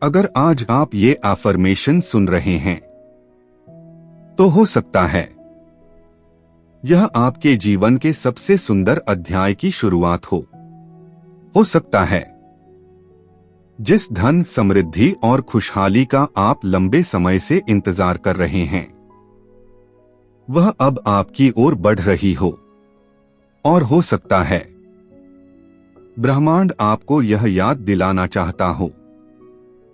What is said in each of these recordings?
अगर आज आप ये अफर्मेशन सुन रहे हैं तो हो सकता है यह आपके जीवन के सबसे सुंदर अध्याय की शुरुआत हो सकता है जिस धन, समृद्धि और खुशहाली का आप लंबे समय से इंतजार कर रहे हैं वह अब आपकी ओर बढ़ रही हो। और हो सकता है ब्रह्मांड आपको यह याद दिलाना चाहता हो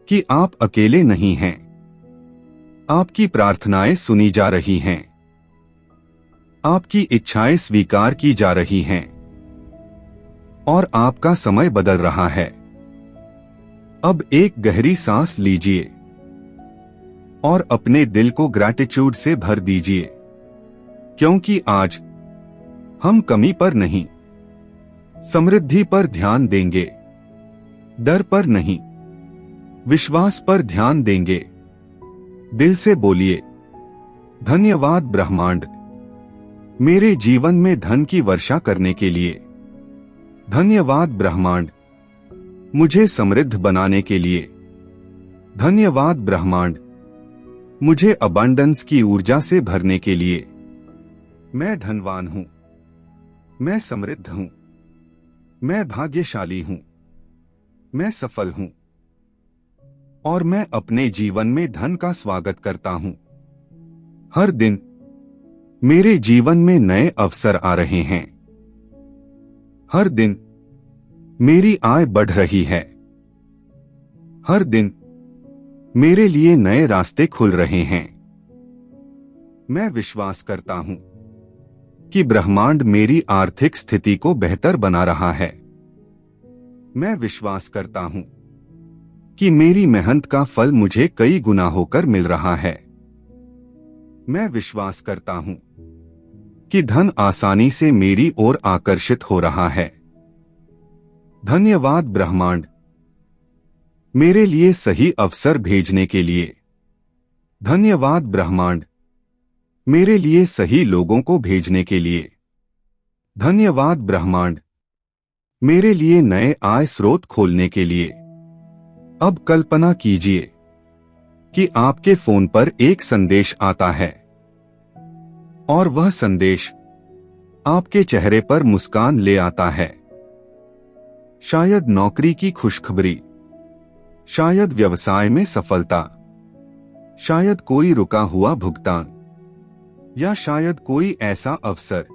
कि आप अकेले नहीं हैं। आपकी प्रार्थनाएं सुनी जा रही हैं, आपकी इच्छाएं स्वीकार की जा रही हैं और आपका समय बदल रहा है। अब एक गहरी सांस लीजिए और अपने दिल को ग्रैटिट्यूड से भर दीजिए, क्योंकि आज हम कमी पर नहीं, समृद्धि पर ध्यान देंगे। डर पर नहीं, विश्वास पर ध्यान देंगे। दिल से बोलिए, धन्यवाद ब्रह्मांड, मेरे जीवन में धन की वर्षा करने के लिए। धन्यवाद ब्रह्मांड, मुझे समृद्ध बनाने के लिए। धन्यवाद ब्रह्मांड, मुझे अबंडेंस की ऊर्जा से भरने के लिए। मैं धनवान हूं, मैं समृद्ध हूं, मैं भाग्यशाली हूं, मैं सफल हूं और मैं अपने जीवन में धन का स्वागत करता हूं। हर दिन मेरे जीवन में नए अवसर आ रहे हैं। हर दिन मेरी आय बढ़ रही है। हर दिन मेरे लिए नए रास्ते खुल रहे हैं। मैं विश्वास करता हूं कि ब्रह्मांड मेरी आर्थिक स्थिति को बेहतर बना रहा है। मैं विश्वास करता हूं कि मेरी मेहनत का फल मुझे कई गुना होकर मिल रहा है। मैं विश्वास करता हूं कि धन आसानी से मेरी ओर आकर्षित हो रहा है। धन्यवाद ब्रह्मांड, मेरे लिए सही अवसर भेजने के लिए। धन्यवाद ब्रह्मांड, मेरे लिए सही लोगों को भेजने के लिए। धन्यवाद ब्रह्मांड, मेरे लिए नए आय स्रोत खोलने के लिए। अब कल्पना कीजिए कि आपके फोन पर एक संदेश आता है और वह संदेश आपके चेहरे पर मुस्कान ले आता है। शायद नौकरी की खुशखबरी, शायद व्यवसाय में सफलता, शायद कोई रुका हुआ भुगतान या शायद कोई ऐसा अवसर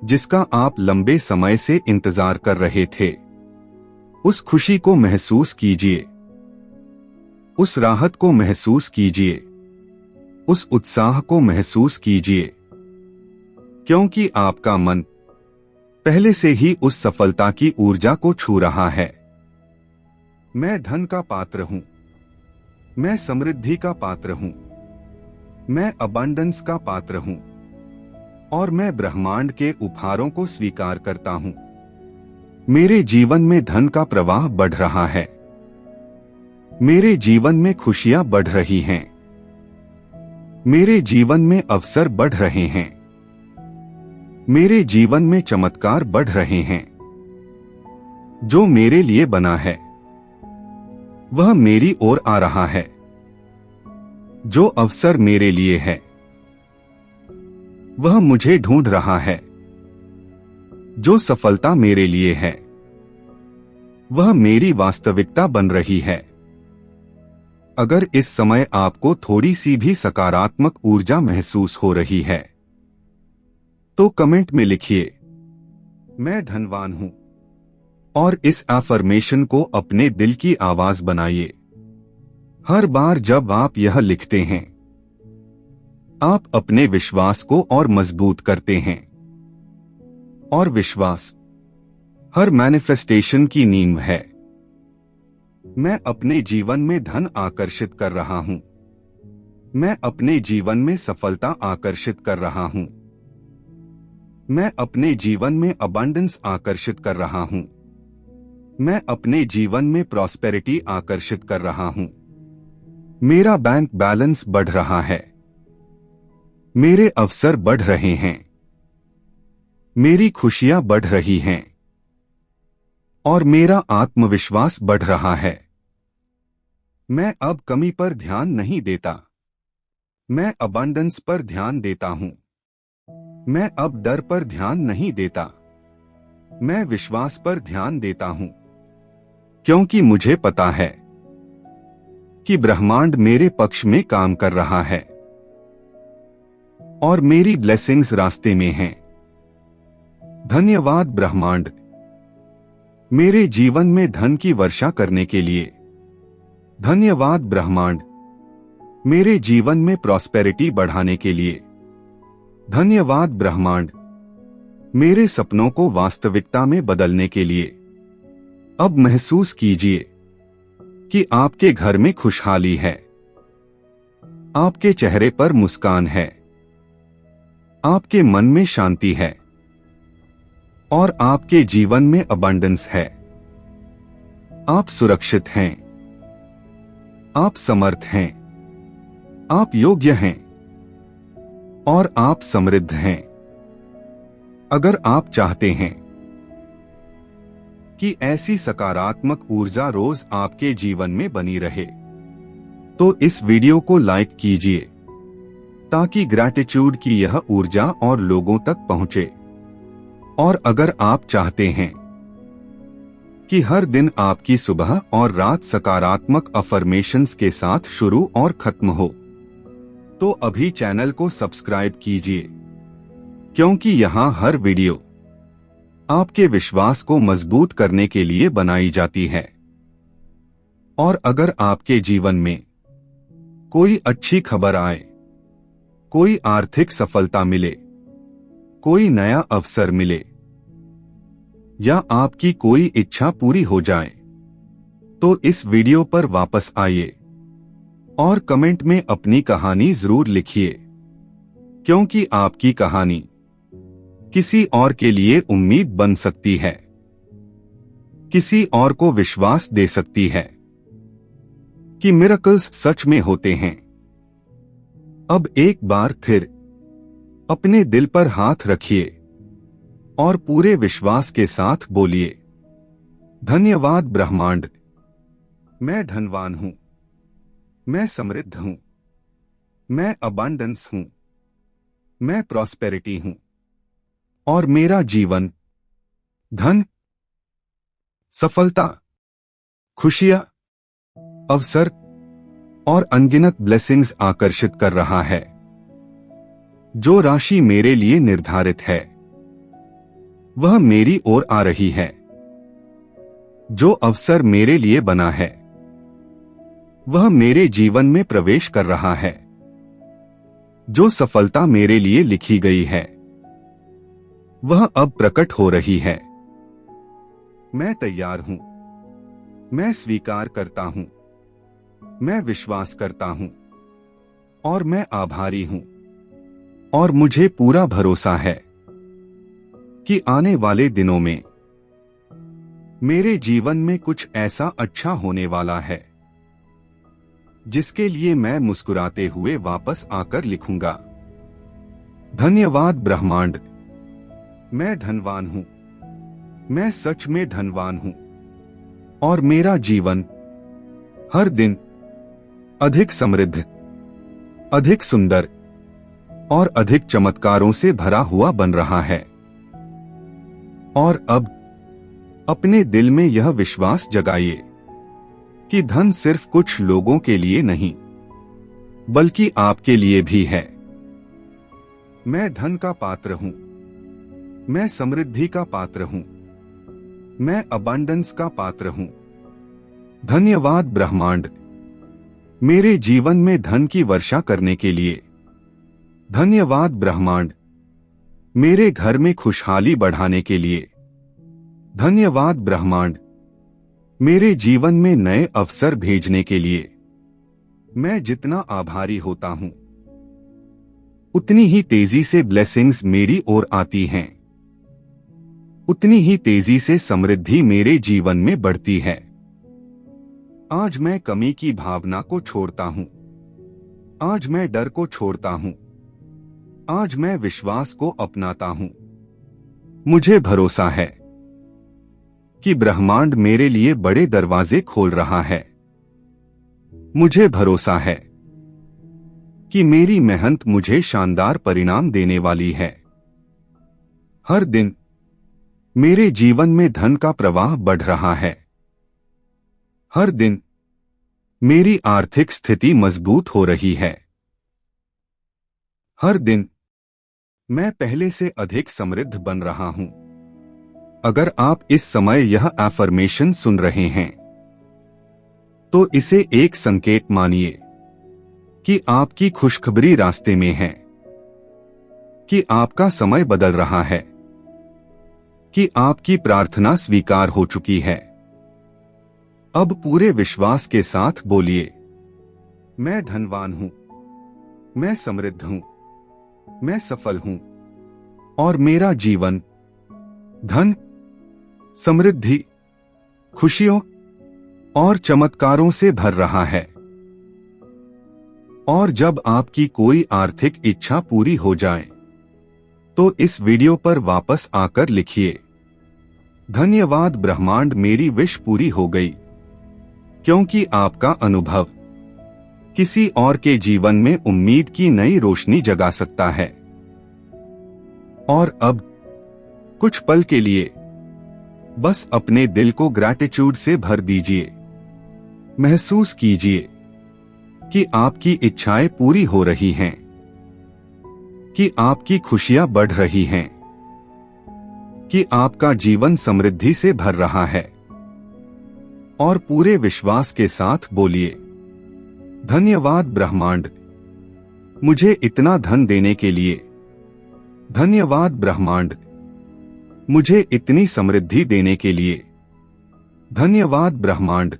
जिसका आप लंबे समय से इंतजार कर रहे थे। उस खुशी को महसूस कीजिए, उस राहत को महसूस कीजिए, उस उत्साह को महसूस कीजिए, क्योंकि आपका मन पहले से ही उस सफलता की ऊर्जा को छू रहा है। मैं धन का पात्र हूं, मैं समृद्धि का पात्र हूं, मैं अबंडेंस का पात्र हूं और मैं ब्रह्मांड के उपहारों को स्वीकार करता हूं। मेरे जीवन में धन का प्रवाह बढ़ रहा है। मेरे जीवन में खुशियां बढ़ रही हैं। मेरे जीवन में अवसर बढ़ रहे हैं। मेरे जीवन में चमत्कार बढ़ रहे हैं। जो मेरे लिए बना है वह मेरी ओर आ रहा है। जो अवसर मेरे लिए है वह मुझे ढूंढ रहा है। जो सफलता मेरे लिए है वह मेरी वास्तविकता बन रही है। अगर इस समय आपको थोड़ी सी भी सकारात्मक ऊर्जा महसूस हो रही है तो कमेंट में लिखिए, मैं धनवान हूं, और इस अफर्मेशन को अपने दिल की आवाज बनाइए। हर बार जब आप यह लिखते हैं आप अपने विश्वास को और मजबूत करते हैं। और विश्वास हर मैनिफेस्टेशन की नींव है। मैं अपने जीवन में धन आकर्षित कर रहा हूं। मैं अपने जीवन में सफलता आकर्षित कर रहा हूं। मैं अपने जीवन में अबंडेंस आकर्षित कर रहा हूं। मैं अपने जीवन में प्रॉस्पेरिटी आकर्षित कर रहा हूं। मेरा बैंक बैलेंस बढ़ रहा है। मेरे अवसर बढ़ रहे हैं। मेरी खुशियां बढ़ रही हैं और मेरा आत्मविश्वास बढ़ रहा है। मैं अब कमी पर ध्यान नहीं देता। मैं अबंडेंस पर ध्यान देता हूं। मैं अब डर पर ध्यान नहीं देता। मैं विश्वास पर ध्यान देता हूं, क्योंकि मुझे पता है कि ब्रह्मांड मेरे पक्ष में काम कर रहा है और मेरी ब्लेसिंग्स रास्ते में हैं। धन्यवाद ब्रह्मांड, मेरे जीवन में धन की वर्षा करने के लिए। धन्यवाद ब्रह्मांड, मेरे जीवन में प्रॉस्पेरिटी बढ़ाने के लिए। धन्यवाद ब्रह्मांड, मेरे सपनों को वास्तविकता में बदलने के लिए। अब महसूस कीजिए कि आपके घर में खुशहाली है, आपके चेहरे पर मुस्कान है, आपके मन में शांति है और आपके जीवन में अबंडेंस है। आप सुरक्षित हैं, आप समर्थ हैं, आप योग्य हैं और आप समृद्ध हैं। अगर आप चाहते हैं कि ऐसी सकारात्मक ऊर्जा रोज आपके जीवन में बनी रहे, तो इस वीडियो को लाइक कीजिए ताकि ग्रैटिट्यूड की यह ऊर्जा और लोगों तक पहुंचे। और अगर आप चाहते हैं कि हर दिन आपकी सुबह और रात सकारात्मक अफर्मेशंस के साथ शुरू और खत्म हो, तो अभी चैनल को सब्सक्राइब कीजिए, क्योंकि यहां हर वीडियो आपके विश्वास को मजबूत करने के लिए बनाई जाती है। और अगर आपके जीवन में कोई अच्छी खबर आए, कोई आर्थिक सफलता मिले, कोई नया अवसर मिले या आपकी कोई इच्छा पूरी हो जाए, तो इस वीडियो पर वापस आइए और कमेंट में अपनी कहानी जरूर लिखिए, क्योंकि आपकी कहानी किसी और के लिए उम्मीद बन सकती है, किसी और को विश्वास दे सकती है कि मिरेकल्स सच में होते हैं। अब एक बार फिर अपने दिल पर हाथ रखिए और पूरे विश्वास के साथ बोलिए, धन्यवाद ब्रह्मांड, मैं धनवान हूं, मैं समृद्ध हूं, मैं अबंडेंस हूं, मैं प्रॉस्पेरिटी हूं और मेरा जीवन धन, सफलता, खुशियां, अवसर और अनगिनत ब्लेसिंग्स आकर्षित कर रहा है। जो राशि मेरे लिए निर्धारित है वह मेरी ओर आ रही है। जो अवसर मेरे लिए बना है वह मेरे जीवन में प्रवेश कर रहा है। जो सफलता मेरे लिए लिखी गई है वह अब प्रकट हो रही है। मैं तैयार हूं, मैं स्वीकार करता हूं, मैं विश्वास करता हूं और मैं आभारी हूं। और मुझे पूरा भरोसा है कि आने वाले दिनों में मेरे जीवन में कुछ ऐसा अच्छा होने वाला है जिसके लिए मैं मुस्कुराते हुए वापस आकर लिखूंगा, धन्यवाद ब्रह्मांड, मैं धनवान हूं, मैं सच में धनवान हूं और मेरा जीवन हर दिन अधिक समृद्ध, अधिक सुंदर और अधिक चमत्कारों से भरा हुआ बन रहा है। और अब अपने दिल में यह विश्वास जगाइए कि धन सिर्फ कुछ लोगों के लिए नहीं, बल्कि आपके लिए भी है। मैं धन का पात्र हूं, मैं समृद्धि का पात्र हूं, मैं अबंडेंस का पात्र हूं। धन्यवाद ब्रह्मांड, मेरे जीवन में धन की वर्षा करने के लिए। धन्यवाद ब्रह्मांड, मेरे घर में खुशहाली बढ़ाने के लिए। धन्यवाद ब्रह्मांड, मेरे जीवन में नए अवसर भेजने के लिए। मैं जितना आभारी होता हूं उतनी ही तेजी से ब्लेसिंग्स मेरी ओर आती हैं, उतनी ही तेजी से समृद्धि मेरे जीवन में बढ़ती है। आज मैं कमी की भावना को छोड़ता हूं, आज मैं डर को छोड़ता हूं, आज मैं विश्वास को अपनाता हूं। मुझे भरोसा है कि ब्रह्मांड मेरे लिए बड़े दरवाजे खोल रहा है। मुझे भरोसा है कि मेरी मेहनत मुझे शानदार परिणाम देने वाली है। हर दिन मेरे जीवन में धन का प्रवाह बढ़ रहा है। हर दिन मेरी आर्थिक स्थिति मजबूत हो रही है। हर दिन मैं पहले से अधिक समृद्ध बन रहा हूं। अगर आप इस समय यह एफर्मेशन सुन रहे हैं तो इसे एक संकेत मानिए कि आपकी खुशखबरी रास्ते में है, कि आपका समय बदल रहा है, कि आपकी प्रार्थना स्वीकार हो चुकी है। अब पूरे विश्वास के साथ बोलिए, मैं धनवान हूं, मैं समृद्ध हूं, मैं सफल हूं और मेरा जीवन धन, समृद्धि, खुशियों और चमत्कारों से भर रहा है। और जब आपकी कोई आर्थिक इच्छा पूरी हो जाए तो इस वीडियो पर वापस आकर लिखिए, धन्यवाद ब्रह्मांड, मेरी विश पूरी हो गई। क्योंकि आपका अनुभव किसी और के जीवन में उम्मीद की नई रोशनी जगा सकता है। और अब कुछ पल के लिए बस अपने दिल को ग्रैटिट्यूड से भर दीजिए। महसूस कीजिए कि आपकी इच्छाएं पूरी हो रही हैं, कि आपकी खुशियां बढ़ रही हैं, कि आपका जीवन समृद्धि से भर रहा है। और पूरे विश्वास के साथ बोलिए, धन्यवाद ब्रह्मांड, मुझे इतना धन देने के लिए। धन्यवाद ब्रह्मांड, मुझे इतनी समृद्धि देने के लिए। धन्यवाद ब्रह्मांड,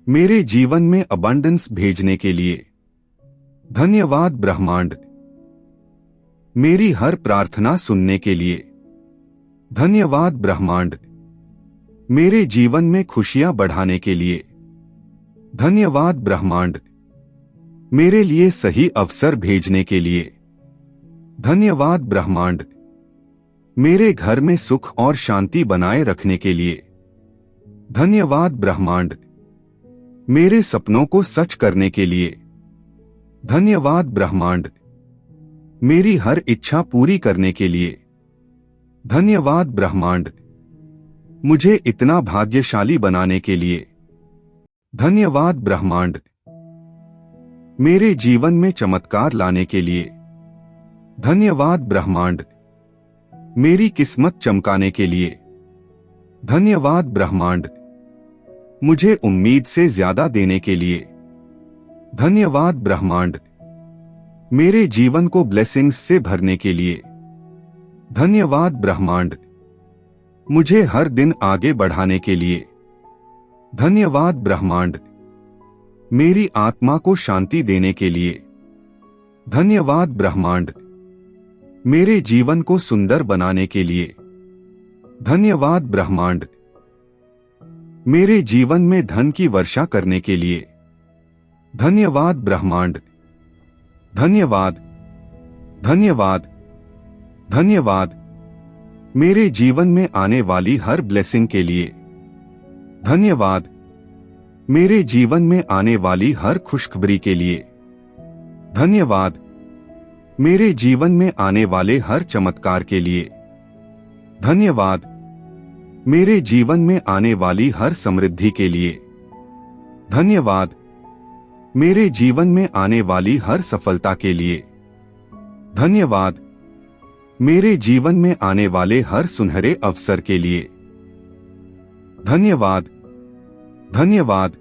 मेरे जीवन में अबंडेंस भेजने के लिए। धन्यवाद ब्रह्मांड, मेरी हर प्रार्थना सुनने के लिए। धन्यवाद ब्रह्मांड, मेरे जीवन में खुशियां बढ़ाने के लिए। धन्यवाद ब्रह्मांड, मेरे लिए सही अवसर भेजने के लिए। धन्यवाद ब्रह्मांड, मेरे घर में सुख और शांति बनाए रखने के लिए। धन्यवाद ब्रह्मांड, मेरे सपनों को सच करने के लिए। धन्यवाद ब्रह्मांड, मेरी हर इच्छा पूरी करने के लिए। धन्यवाद ब्रह्मांड, मुझे इतना भाग्यशाली बनाने के लिए। धन्यवाद ब्रह्मांड, मेरे जीवन में चमत्कार लाने के लिए। धन्यवाद ब्रह्मांड, मेरी किस्मत चमकाने के लिए। धन्यवाद ब्रह्मांड, मुझे उम्मीद से ज्यादा देने के लिए। धन्यवाद ब्रह्मांड, मेरे जीवन को ब्लेसिंग्स से भरने के लिए। धन्यवाद ब्रह्मांड, मुझे हर दिन आगे बढ़ाने के लिए। धन्यवाद ब्रह्मांड, मेरी आत्मा को शांति देने के लिए। धन्यवाद ब्रह्मांड, मेरे जीवन को सुंदर बनाने के लिए। धन्यवाद ब्रह्मांड, मेरे जीवन में धन की वर्षा करने के लिए। धन्यवाद ब्रह्मांड, धन्यवाद, धन्यवाद, धन्यवाद, मेरे जीवन में आने वाली हर ब्लेसिंग के लिए। धन्यवाद, मेरे जीवन में आने वाली हर खुशखबरी के लिए। धन्यवाद, मेरे जीवन में आने वाले हर चमत्कार के लिए। धन्यवाद, मेरे जीवन में आने वाली हर समृद्धि के लिए। धन्यवाद, मेरे जीवन में आने वाली हर सफलता के लिए। धन्यवाद, मेरे जीवन में आने वाले हर सुनहरे अवसर के लिए। धन्यवाद, धन्यवाद,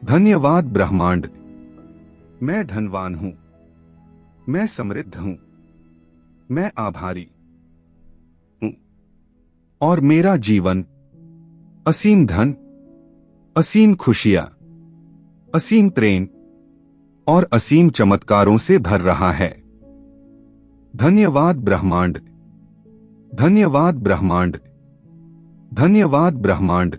धन्यवाद ब्रह्मांड, मैं धनवान हूं, मैं समृद्ध हूं, मैं आभारी हूं और मेरा जीवन असीम धन, असीम खुशियां, असीम प्रेम और असीम चमत्कारों से भर रहा है। धन्यवाद ब्रह्मांड, धन्यवाद ब्रह्मांड, धन्यवाद ब्रह्मांड।